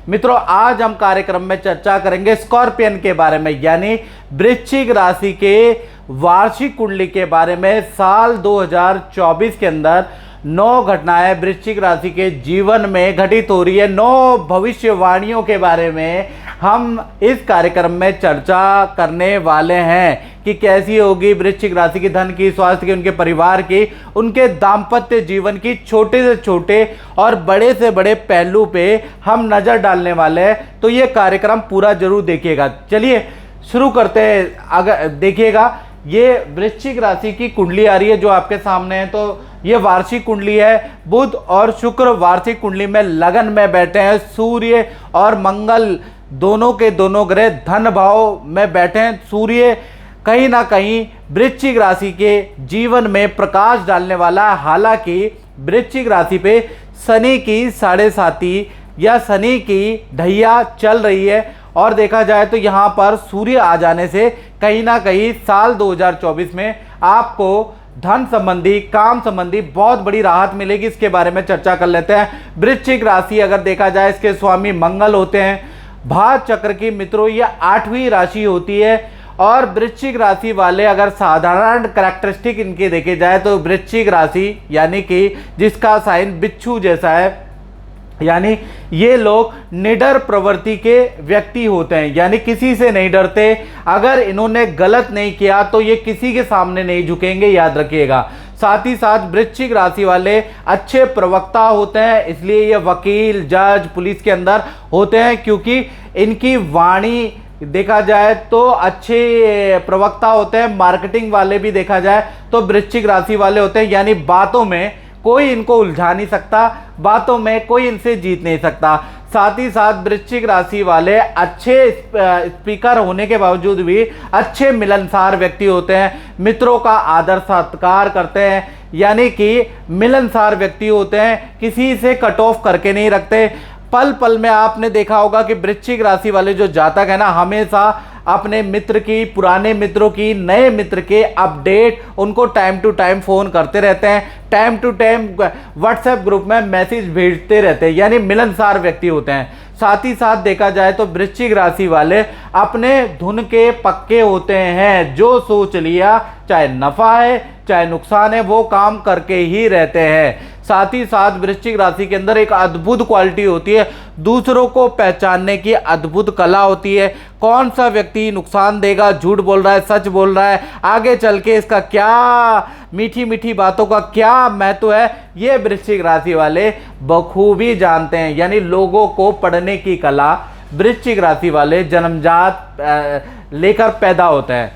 मित्रों आज हम कार्यक्रम में चर्चा करेंगे स्कॉर्पियन के बारे में, यानी वृश्चिक राशि के वार्षिक कुंडली के बारे में। साल 2024 के अंदर 9 घटनाएं वृश्चिक राशि के जीवन में घटित हो रही है। 9 भविष्यवाणियों के बारे में हम इस कार्यक्रम में चर्चा करने वाले हैं कि कैसी होगी वृश्चिक राशि की धन की, स्वास्थ्य की, उनके परिवार की, उनके दाम्पत्य जीवन की, छोटे से छोटे और बड़े से बड़े पहलू पे हम नजर डालने वाले हैं। तो ये कार्यक्रम पूरा जरूर देखिएगा। चलिए शुरू करते हैं। अगर देखिएगा ये वृश्चिक राशि की कुंडली आ रही है जो आपके सामने है, तो ये वार्षिक कुंडली है। बुध और शुक्र वार्षिक कुंडली में लगन में बैठे हैं। सूर्य और मंगल दोनों के दोनों ग्रह धन भाव में बैठे हैं। सूर्य कहीं ना कहीं वृश्चिक राशि के जीवन में प्रकाश डालने वाला है। हालांकि वृश्चिक राशि पे शनि की 7.5 या शनि की ढैया चल रही है, और देखा जाए तो यहाँ पर सूर्य आ जाने से कहीं ना कहीं साल 2024 में आपको धन संबंधी, काम संबंधी बहुत बड़ी राहत मिलेगी। इसके बारे में चर्चा कर लेते हैं। वृश्चिक राशि अगर देखा जाए, इसके स्वामी मंगल होते हैं। भाग चक्र की मित्रों ये 8वीं राशि होती है। और वृश्चिक राशि वाले अगर साधारण कैरेक्टरिस्टिक इनके देखे जाए तो वृश्चिक राशि यानी कि जिसका साइन बिच्छू जैसा है, यानी ये लोग निडर प्रवृत्ति के व्यक्ति होते हैं, यानी किसी से नहीं डरते। अगर इन्होंने गलत नहीं किया तो ये किसी के सामने नहीं झुकेंगे, याद रखिएगा। साथ ही साथ वृश्चिक राशि वाले अच्छे प्रवक्ता होते हैं, इसलिए ये वकील, जज, पुलिस के अंदर होते हैं, क्योंकि इनकी वाणी देखा जाए तो अच्छे प्रवक्ता होते हैं। मार्केटिंग वाले भी देखा जाए तो वृश्चिक राशि वाले होते हैं, यानी बातों में कोई इनको उलझा नहीं सकता, बातों में कोई इनसे जीत नहीं सकता। साथ ही साथ वृश्चिक राशि वाले अच्छे स्पीकर होने के बावजूद भी अच्छे मिलनसार व्यक्ति होते हैं। मित्रों का आदर सत्कार करते हैं, यानी कि मिलनसार व्यक्ति होते हैं, किसी से कट ऑफ करके नहीं रखते। पल पल में आपने देखा होगा कि वृश्चिक राशि वाले जो जातक है ना, हमेशा अपने मित्र की, पुराने मित्रों की, नए मित्र के अपडेट उनको टाइम टू टाइम फोन करते रहते हैं, time to time WhatsApp group में मैसेज भेजते रहते हैं, यानी मिलनसार व्यक्ति होते हैं। साथ ही साथ देखा जाए तो वृश्चिक राशि वाले अपने धुन के पक्के होते हैं। जो सोच लिया, चाहे नफा है चाहे नुकसान है, वो काम करके ही रहते हैं। साथ ही साथ वृश्चिक राशि के अंदर एक अद्भुत क्वालिटी होती है, दूसरों को पहचानने की अद्भुत कला होती है। कौन सा व्यक्ति नुकसान देगा, झूठ बोल रहा है, सच बोल रहा है, आगे चल के इसका क्या, मीठी मीठी बातों का क्या महत्व है, ये वृश्चिक राशि वाले बखूबी जानते हैं। यानी लोगों को पढ़ने की कला वृश्चिक राशि वाले जन्मजात लेकर पैदा होते हैं।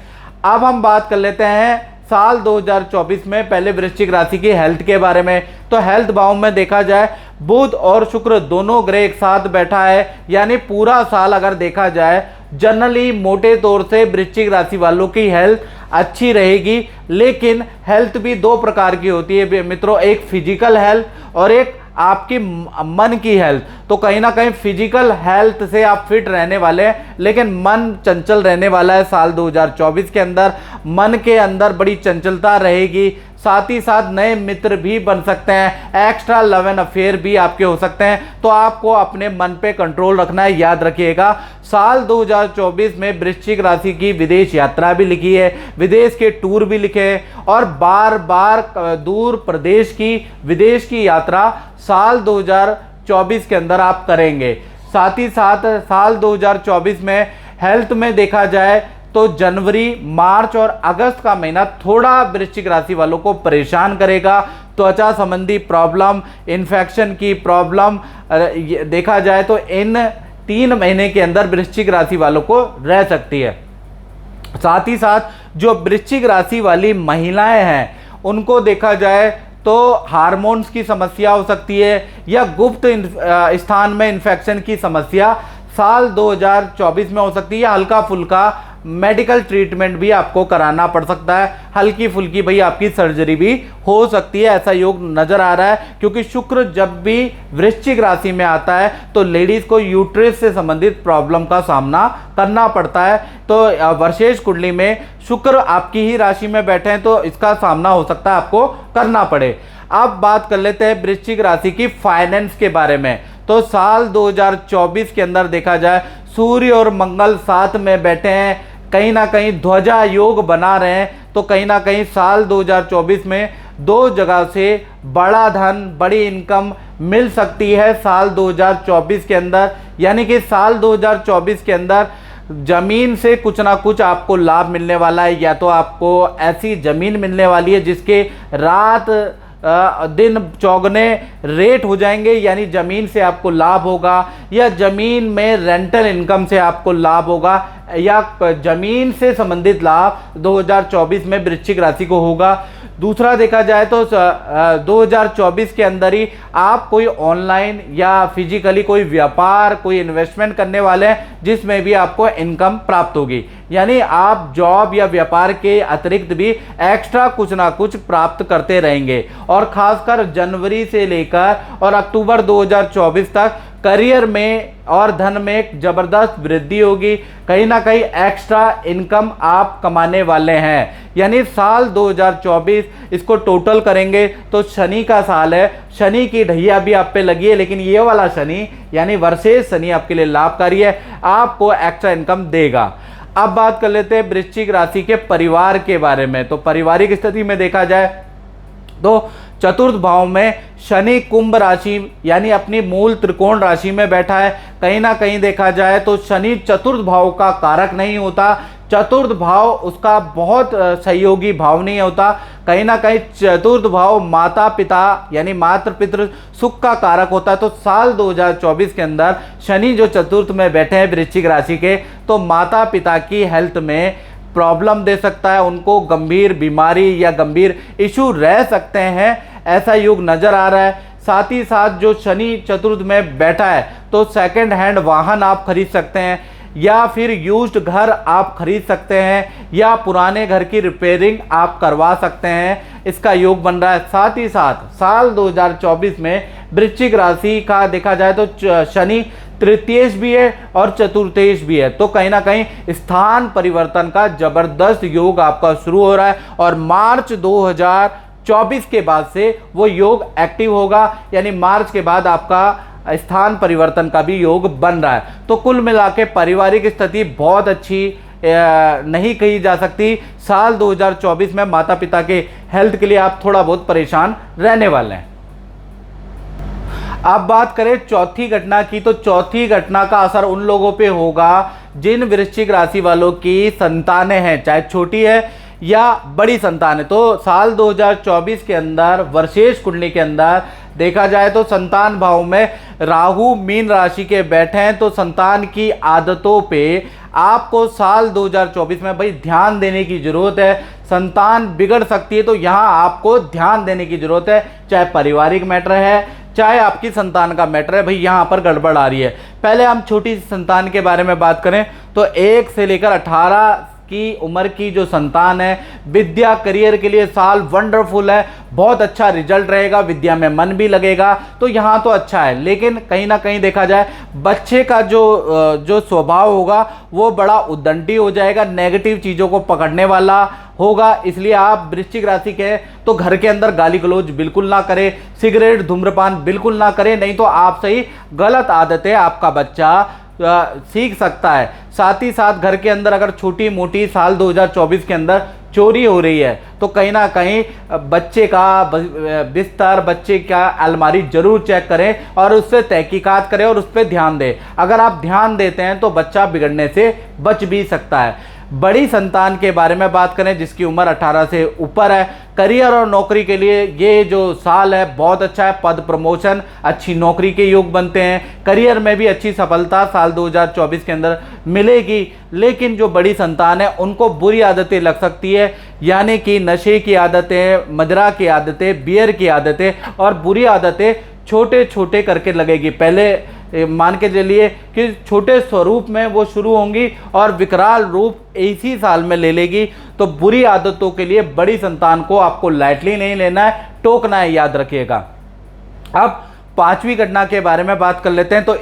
अब हम बात कर लेते हैं साल 2024 में पहले वृश्चिक राशि की हेल्थ के बारे में। तो हेल्थ भाव में देखा जाए बुध और शुक्र दोनों ग्रह एक साथ बैठा है, यानी पूरा साल अगर देखा जाए जनरली मोटे तौर से वृश्चिक राशि वालों की हेल्थ अच्छी रहेगी। लेकिन हेल्थ भी 2 प्रकार की होती है मित्रों, एक फिजिकल हेल्थ और एक आपकी मन की हेल्थ। तो कहीं ना कहीं फिजिकल हेल्थ से आप फिट रहने वाले हैं, लेकिन मन चंचल रहने वाला है। साल 2024 के अंदर मन के अंदर बड़ी चंचलता रहेगी। साथ ही साथ नए मित्र भी बन सकते हैं, एक्स्ट्रा लव एंड अफेयर भी आपके हो सकते हैं। तो आपको अपने मन पे कंट्रोल रखना है, याद रखिएगा। साल 2024 में वृश्चिक राशि की विदेश यात्रा भी लिखी है, विदेश के टूर भी लिखे हैं, और बार बार दूर प्रदेश की, विदेश की यात्रा साल 2024 के अंदर आप करेंगे। साथ ही साथ साल 2024 में हेल्थ में देखा जाए तो जनवरी, मार्च और अगस्त का महीना थोड़ा वृश्चिक राशि वालों को परेशान करेगा। त्वचा संबंधी प्रॉब्लम, इन्फेक्शन की प्रॉब्लम देखा जाए तो इन 3 महीने के अंदर वृश्चिक राशि वालों को रह सकती है। साथ ही साथ जो वृश्चिक राशि वाली महिलाएं हैं उनको देखा जाए तो हार्मोन्स की समस्या हो सकती है, या गुप्त स्थान में इन्फेक्शन की समस्या साल 2024 में हो सकती है। हल्का फुल्का मेडिकल ट्रीटमेंट भी आपको कराना पड़ सकता है, हल्की फुल्की भाई आपकी सर्जरी भी हो सकती है, ऐसा योग नजर आ रहा है। क्योंकि शुक्र जब भी वृश्चिक राशि में आता है तो लेडीज को यूट्रस से संबंधित प्रॉब्लम का सामना करना पड़ता है। तो वर्षेश कुंडली में शुक्र आपकी ही राशि में बैठे हैं तो इसका सामना हो सकता है आपको करना पड़े। अब बात कर लेते हैं वृश्चिक राशि की फाइनेंस के बारे में। तो साल 2024 के अंदर देखा जाए सूर्य और मंगल साथ में बैठे हैं, कहीं ना कहीं ध्वजा योग बना रहे हैं, तो कहीं ना कहीं साल 2024 में दो जगह से बड़ा धन, बड़ी इनकम मिल सकती है साल 2024 के अंदर। यानी कि साल 2024 के अंदर जमीन से कुछ ना कुछ आपको लाभ मिलने वाला है, या तो आपको ऐसी जमीन मिलने वाली है जिसके रात दिन चौगने रेट हो जाएंगे, यानी ज़मीन से आपको लाभ होगा, या ज़मीन में रेंटल इनकम से आपको लाभ होगा, या ज़मीन से संबंधित लाभ 2024 में वृश्चिक राशि को होगा। दूसरा देखा जाए तो 2024 के अंदर ही आप कोई ऑनलाइन या फिजिकली कोई व्यापार, कोई इन्वेस्टमेंट करने वाले हैं जिसमें भी आपको इनकम प्राप्त होगी। यानी आप जॉब या व्यापार के अतिरिक्त भी एक्स्ट्रा कुछ ना कुछ प्राप्त करते रहेंगे। और खासकर जनवरी से लेकर और अक्टूबर 2024 तक करियर में और धन में एक जबरदस्त वृद्धि होगी, कहीं ना कहीं एक्स्ट्रा इनकम आप कमाने वाले हैं। यानी साल 2024 इसको टोटल करेंगे तो शनि का साल है, शनि की ढैया भी आप पे लगी है, लेकिन ये वाला शनि यानी वर्षेस शनि आपके लिए लाभकारी है, आपको एक्स्ट्रा इनकम देगा। अब बात कर लेते हैं वृश्चिक राशि के परिवार के बारे में। तो पारिवारिक स्थिति में देखा जाए तो चतुर्थ भाव में शनि कुंभ राशि यानी अपनी मूल त्रिकोण राशि में बैठा है। कहीं ना कहीं देखा जाए तो शनि चतुर्थ भाव का कारक नहीं होता, चतुर्थ भाव उसका बहुत सहयोगी भाव नहीं होता। कहीं ना कहीं चतुर्थ भाव माता पिता यानी मातृ पितृ सुख का कारक होता है। तो साल 2024 के अंदर शनि जो चतुर्थ में बैठे हैं वृश्चिक राशि के, तो माता पिता की हेल्थ में प्रॉब्लम दे सकता है, उनको गंभीर बीमारी या गंभीर इशू रह सकते हैं, ऐसा योग नजर आ रहा है। साथ ही साथ जो शनि चतुर्थ में बैठा है तो सेकंड हैंड वाहन आप खरीद सकते हैं, या फिर यूज्ड घर आप खरीद सकते हैं, या पुराने घर की रिपेयरिंग आप करवा सकते हैं, इसका योग बन रहा है। साथ ही साथ साल 2024 में वृश्चिक राशि का देखा जाए तो शनि तृतीयेश भी है और चतुर्थेश भी है, तो कहीं ना कहीं स्थान परिवर्तन का जबरदस्त योग आपका शुरू हो रहा है। और मार्च 2024 के बाद से वो योग एक्टिव होगा, यानी मार्च के बाद आपका स्थान परिवर्तन का भी योग बन रहा है। तो कुल मिला के पारिवारिक स्थिति बहुत अच्छी नहीं कही जा सकती। साल 2024 में माता पिता के हेल्थ के लिए आप थोड़ा बहुत परेशान रहने वाले हैं। अब बात करें चौथी घटना की, तो चौथी घटना का असर उन लोगों पे होगा जिन वृश्चिक राशि वालों की संतानें हैं, चाहे छोटी है या बड़ी संतान है। तो साल 2024 के अंदर वर्षेश कुंडली के अंदर देखा जाए तो संतान भाव में राहु मीन राशि के बैठे हैं, तो संतान की आदतों पे आपको साल 2024 में भाई ध्यान देने की जरूरत है। संतान बिगड़ सकती है, तो यहाँ आपको ध्यान देने की जरूरत है, चाहे पारिवारिक मैटर है, चाहे आपकी संतान का मैटर है, भाई यहाँ पर गड़बड़ आ रही है। पहले हम छोटी संतान के बारे में बात करें तो 1 से लेकर 18 की उम्र की जो संतान है, विद्या करियर के लिए साल वंडरफुल है, बहुत अच्छा रिजल्ट रहेगा, विद्या में मन भी लगेगा, तो यहाँ तो अच्छा है। लेकिन कहीं ना कहीं देखा जाए बच्चे का जो स्वभाव होगा वो बड़ा उद्दंडी हो जाएगा, नेगेटिव चीज़ों को पकड़ने वाला होगा। इसलिए आप वृश्चिक राशि के तो घर के अंदर गाली गलौज बिल्कुल ना करें, सिगरेट धूम्रपान बिल्कुल ना करें, नहीं तो आपसे ही गलत आदतें आपका बच्चा सीख सकता है। साथ ही साथ घर के अंदर अगर छोटी मोटी साल 2024 के अंदर चोरी हो रही है तो कहीं ना कहीं बच्चे का बिस्तर, बच्चे का अलमारी जरूर चेक करें और उससे तहकीकात करें और उस पर ध्यान दें। अगर आप ध्यान देते हैं तो बच्चा बिगड़ने से बच भी सकता है। बड़ी संतान के बारे में बात करें जिसकी उम्र 18 से ऊपर है, करियर और नौकरी के लिए ये जो साल है बहुत अच्छा है। पद प्रमोशन, अच्छी नौकरी के योग बनते हैं, करियर में भी अच्छी सफलता साल 2024 के अंदर मिलेगी। लेकिन जो बड़ी संतान है उनको बुरी आदतें लग सकती है, यानी कि नशे की आदतें, मदिरा की आदतें, बियर की आदतें और बुरी आदतें छोटे छोटे करके लगेगी। पहले मान के चलिए कि छोटे स्वरूप में वो शुरू होंगी और विकराल रूप इसी साल में ले लेगी। तो बुरी आदतों के लिए बड़ी संतान को आपको लाइटली नहीं लेना है, टोकना है, याद रखिएगा। अब पांचवी घटना के बारे में बात कर लेते हैं। तो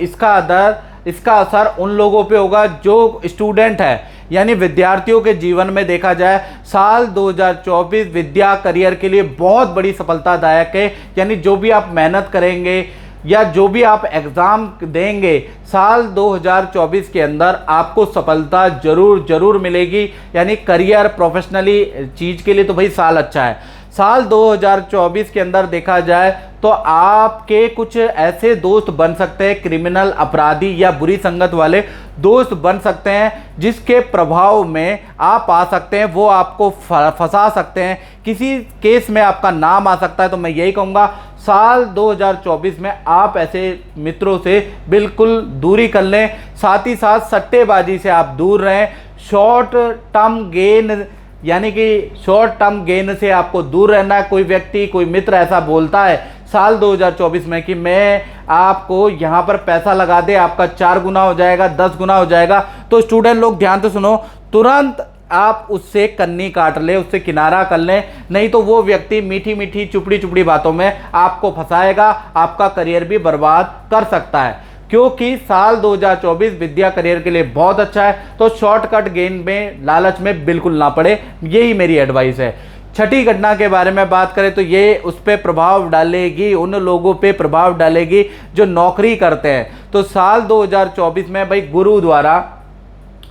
इसका असर उन लोगों पे होगा जो स्टूडेंट है, यानी विद्यार्थियों के जीवन में देखा जाए साल 2024 विद्या करियर के लिए बहुत बड़ी सफलतादायक है। यानी जो भी आप मेहनत करेंगे, या जो भी आप एग्ज़ाम देंगे साल 2024 के अंदर आपको सफलता जरूर मिलेगी। यानी करियर प्रोफेशनली चीज़ के लिए तो भाई साल अच्छा है। साल 2024 के अंदर देखा जाए तो आपके कुछ ऐसे दोस्त बन सकते हैं, क्रिमिनल अपराधी या बुरी संगत वाले दोस्त बन सकते हैं जिसके प्रभाव में आप आ सकते हैं, वो आपको फंसा सकते हैं, किसी केस में आपका नाम आ सकता है। तो मैं यही कहूँगा साल 2024 में आप ऐसे मित्रों से बिल्कुल दूरी कर लें। साथ ही साथ सट्टेबाजी से आप दूर रहें। शॉर्ट टर्म गेन यानी कि शॉर्ट टर्म गेन से आपको दूर रहना है। कोई व्यक्ति, कोई मित्र ऐसा बोलता है साल 2024 में कि मैं आपको यहाँ पर पैसा लगा दे, आपका 4 गुना हो जाएगा, 10 गुना हो जाएगा, तो स्टूडेंट लोग ध्यान से सुनो, तुरंत आप उससे कन्नी काट ले, उससे किनारा कर लें। नहीं तो वो व्यक्ति मीठी मीठी चुपड़ी चुपड़ी बातों में आपको फंसाएगा, आपका करियर भी बर्बाद कर सकता है। क्योंकि साल 2024 विद्या करियर के लिए बहुत अच्छा है। तो शॉर्टकट गेन में, लालच में बिल्कुल ना पड़े, यही मेरी एडवाइस है। छठी घटना के बारे में बात करें तो ये उस पर प्रभाव डालेगी, उन लोगों पे प्रभाव डालेगी जो नौकरी करते हैं। तो साल 2024 में भाई गुरु द्वारा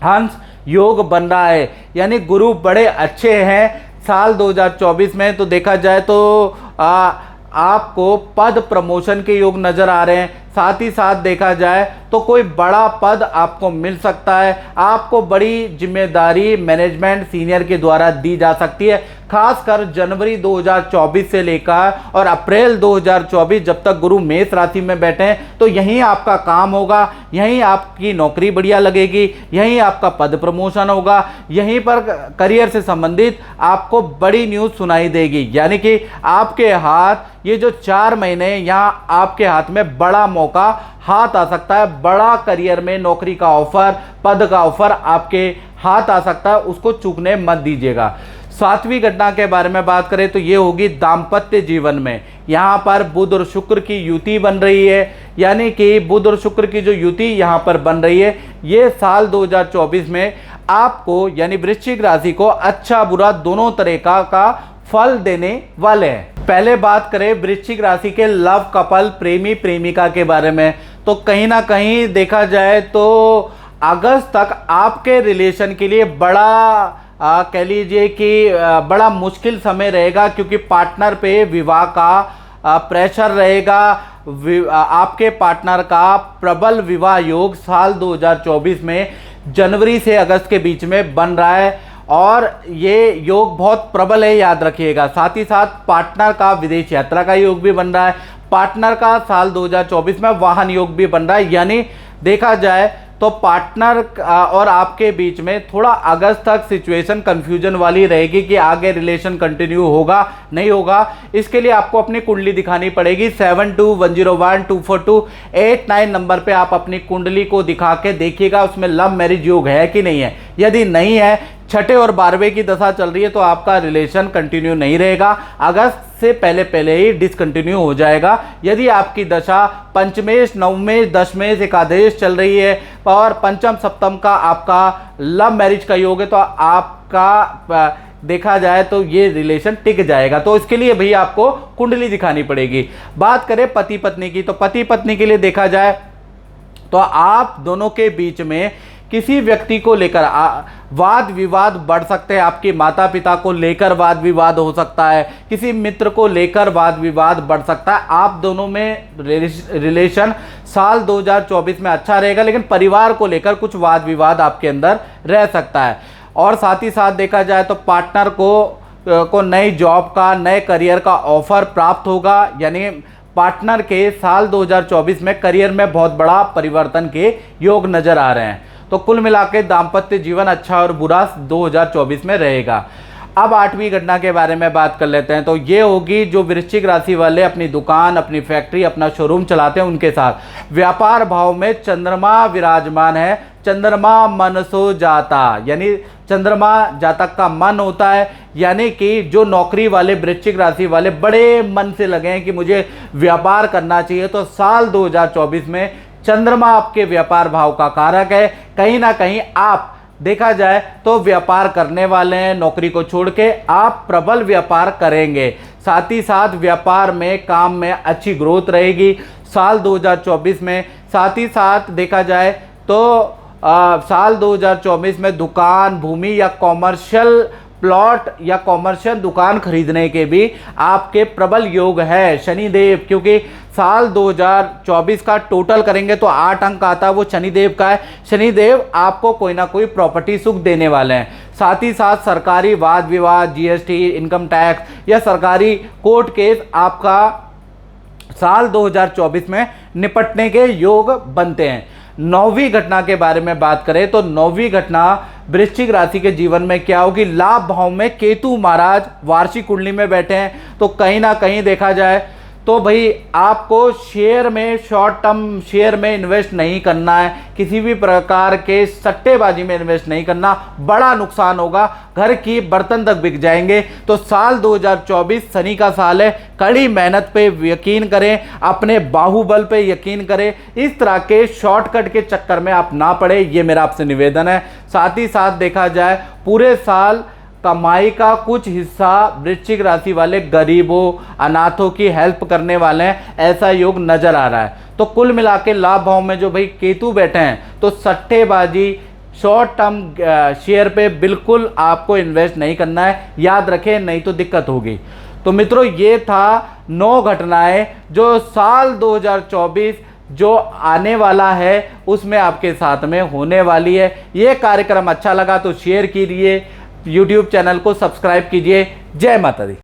हंस योग बन रहा है, यानी गुरु बड़े अच्छे हैं। साल 2024 में तो देखा जाए तो आपको पद प्रमोशन के योग नजर आ रहे हैं। साथ ही साथ देखा जाए तो कोई बड़ा पद आपको मिल सकता है, आपको बड़ी जिम्मेदारी मैनेजमेंट सीनियर के द्वारा दी जा सकती है। खासकर जनवरी 2024 से लेकर और अप्रैल 2024 जब तक गुरु मेष राशि में बैठे हैं तो यहीं आपका काम होगा, यहीं आपकी नौकरी बढ़िया लगेगी, यहीं आपका पद प्रमोशन होगा, यहीं पर करियर से संबंधित आपको बड़ी न्यूज़ सुनाई देगी। यानी कि आपके हाथ ये जो 4 महीने यहाँ आपके हाथ में बड़ा मौका हाथ आ सकता है, बड़ा करियर में नौकरी का ऑफर, पद का ऑफर आपके हाथ आ सकता है, उसको चूकने मत दीजिएगा। 7वीं घटना के बारे में बात करें तो ये होगी दाम्पत्य जीवन में। यहाँ पर बुध और शुक्र की युति बन रही है, यानी कि बुध और शुक्र की जो युति यहाँ पर बन रही है, ये साल 2024 में आपको यानी वृश्चिक राशि को अच्छा बुरा दोनों तरह का फल देने वाले हैं। पहले बात करें वृश्चिक राशि के लव कपल, प्रेमी प्रेमिका के बारे में, तो कहीं ना कहीं देखा जाए तो अगस्त तक आपके रिलेशन के लिए बड़ा कह लीजिए कि बड़ा मुश्किल समय रहेगा, क्योंकि पार्टनर पे विवाह का प्रेशर रहेगा। आपके पार्टनर का प्रबल विवाह योग साल 2024 में जनवरी से अगस्त के बीच में बन रहा है और ये योग बहुत प्रबल है, याद रखिएगा। साथ ही साथ पार्टनर का विदेश यात्रा का योग भी बन रहा है। पार्टनर का साल 2024 में वाहन योग भी बन रहा है। यानी देखा जाए तो पार्टनर और आपके बीच में थोड़ा अगस्त तक सिचुएशन कंफ्यूजन वाली रहेगी कि आगे रिलेशन कंटिन्यू होगा नहीं होगा। इसके लिए आपको अपनी कुंडली दिखानी पड़ेगी। 7210122428 नंबर पे आप अपनी कुंडली को दिखा के देखिएगा उसमें लव मैरिज योग है कि नहीं है। यदि नहीं है, छठे और 12वें की दशा चल रही है, तो आपका रिलेशन कंटिन्यू नहीं रहेगा, अगस्त से पहले ही डिसकंटिन्यू हो जाएगा। यदि आपकी दशा पंचमेश, नवमेश, दशमेश, एकादश चल रही है और पंचम सप्तम का आपका लव मैरिज का योग है, तो आपका देखा जाए तो ये रिलेशन टिक जाएगा। तो इसके लिए भैया आपको कुंडली दिखानी पड़ेगी। बात करें पति पत्नी की, तो पति पत्नी के लिए देखा जाए तो आप दोनों के बीच में किसी व्यक्ति को लेकर वाद विवाद बढ़ सकते हैं। आपके माता पिता को लेकर वाद विवाद हो सकता है, किसी मित्र को लेकर वाद विवाद बढ़ सकता है। आप दोनों में रिलेशन साल 2024 में अच्छा रहेगा, लेकिन परिवार को लेकर कुछ वाद विवाद आपके अंदर रह सकता है। और साथ ही साथ देखा जाए तो पार्टनर को नई जॉब का, नए करियर का ऑफर प्राप्त होगा। यानी पार्टनर के साल 2024 में करियर में बहुत बड़ा परिवर्तन के योग नजर आ रहे हैं। तो कुल मिलाकर दाम्पत्य जीवन अच्छा और बुरा 2024 में रहेगा। अब 8वीं घटना के बारे में बात कर लेते हैं। तो ये होगी जो वृश्चिक राशि वाले अपनी दुकान, अपनी फैक्ट्री, अपना शोरूम चलाते हैं, उनके साथ व्यापार भाव में चंद्रमा विराजमान है। चंद्रमा मनसो जाता, यानी चंद्रमा जातक का मन होता है। यानी कि जो नौकरी वाले वृश्चिक राशि वाले बड़े मन से लगे हैं कि मुझे व्यापार करना चाहिए, तो साल 2024 में चंद्रमा आपके व्यापार भाव का कारक है। कहीं ना कहीं आप देखा जाए तो व्यापार करने वाले हैं, नौकरी को छोड़ के आप प्रबल व्यापार करेंगे। साथ ही साथ व्यापार में, काम में अच्छी ग्रोथ रहेगी। साल 2024 में। साथ ही साथ देखा जाए तो साल 2024 में दुकान, भूमि या कॉमर्शियल प्लॉट या कॉमर्शियल दुकान खरीदने के भी आपके प्रबल योग है शनिदेव, क्योंकि साल 2024 का टोटल करेंगे तो 8 अंक आता है, वो शनिदेव का है। शनिदेव आपको कोई ना कोई प्रॉपर्टी सुख देने वाले हैं। साथ ही साथ सरकारी वाद विवाद, जीएसटी, इनकम टैक्स या सरकारी कोर्ट केस आपका साल 2024 में निपटने के योग बनते हैं। 9वीं घटना के बारे में बात करें तो 9वीं घटना वृश्चिक राशि के जीवन में क्या होगी। लाभ भाव में केतु महाराज वार्षिक कुंडली में बैठे हैं, तो कहीं ना कहीं देखा जाए तो भाई आपको शेयर में, शॉर्ट टर्म शेयर में इन्वेस्ट नहीं करना है, किसी भी प्रकार के सट्टेबाजी में इन्वेस्ट नहीं करना, बड़ा नुकसान होगा, घर की बर्तन तक बिक जाएंगे। तो साल 2024 शनि का साल है, कड़ी मेहनत पे यकीन करें, अपने बाहुबल पे यकीन करें, इस तरह के शॉर्टकट के चक्कर में आप ना पड़े, ये मेरा आपसे निवेदन है। साथ ही साथ देखा जाए पूरे साल कमाई का कुछ हिस्सा वृश्चिक राशि वाले गरीबों, अनाथों की हेल्प करने वाले हैं, ऐसा योग नजर आ रहा है। तो कुल मिला के लाभ भाव में जो भाई केतु बैठे हैं, तो सट्टेबाजी, शॉर्ट टर्म शेयर पे बिल्कुल आपको इन्वेस्ट नहीं करना है, याद रखें, नहीं तो दिक्कत होगी। तो मित्रों, ये था 9 घटनाएं जो साल 2024 जो आने वाला है उसमें आपके साथ में होने वाली है। ये कार्यक्रम अच्छा लगा तो शेयर कीजिए, YouTube चैनल को सब्सक्राइब कीजिए। जय माता दी।